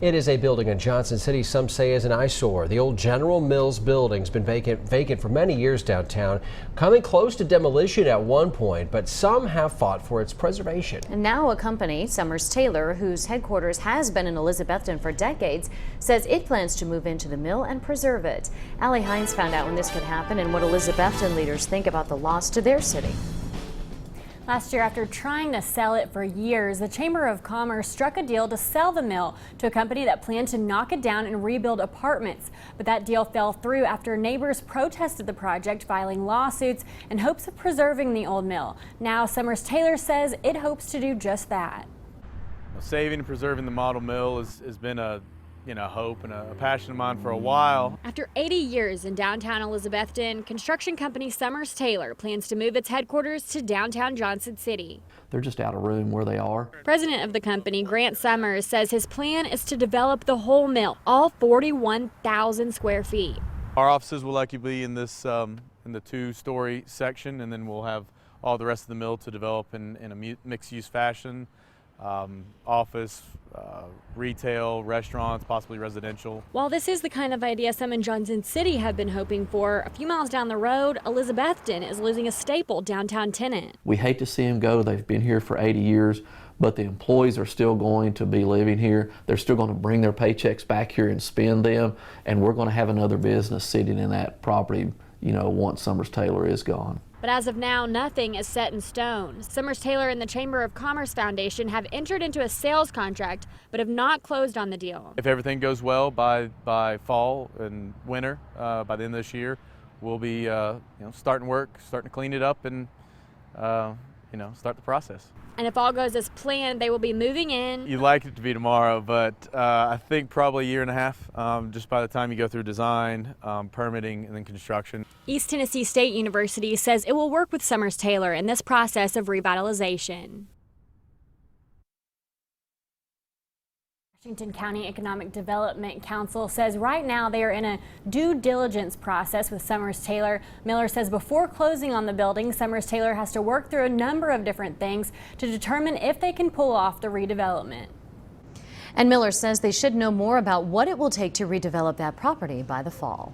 It is a building in Johnson City some say is an eyesore. The old General Mills building's been vacant for many years downtown, coming close to demolition at one point, but some have fought for its preservation. And now a company, Summers Taylor, whose headquarters has been in Elizabethton for decades, says it plans to move into the mill and preserve it. Allie Hines found out when this could happen and what Elizabethton leaders think about the loss to their city. Last year, after trying to sell it for years, the Chamber of Commerce struck a deal to sell the mill to a company that planned to knock it down and rebuild apartments. But that deal fell through after neighbors protested the project, filing lawsuits in hopes of preserving the old mill. Now, Summers Taylor says it hopes to do just that. Saving and preserving the model mill has been a hope and a passion of mine for a while. After 80 years in downtown Elizabethton, construction company Summers Taylor plans to move its headquarters to downtown Johnson City. They're just out of room where they are. President of the company, Grant Summers, says his plan is to develop the whole mill, all 41,000 square feet. Our offices will likely be in this in the two-story section, and then we'll have all the rest of the mill to develop in a mixed-use fashion. Office, retail, restaurants, possibly residential. While this is the kind of idea some in Johnson City have been hoping for, a few miles down the road, Elizabethton is losing a staple downtown tenant. We hate to see them go. They've been here for 80 years, but the employees are still going to be living here. They're still going to bring their paychecks back here and spend them, and we're going to have another business sitting in that property, once Summers Taylor is gone. But as of now, nothing is set in stone. Summers Taylor and the Chamber of Commerce Foundation have entered into a sales contract, but have not closed on the deal. If everything goes well by fall and winter, by the end of this year, we'll be starting to clean it up and start the process. And if all goes as planned, they will be moving in. You'd like it to be tomorrow, but I think probably a year and a half, just by the time you go through design, permitting, and then construction. East Tennessee State University says it will work with Summers Taylor in this process of revitalization. Washington County Economic Development Council says right now they are in a due diligence process with Summers Taylor. Miller says before closing on the building, Summers Taylor has to work through a number of different things to determine if they can pull off the redevelopment. And Miller says they should know more about what it will take to redevelop that property by the fall.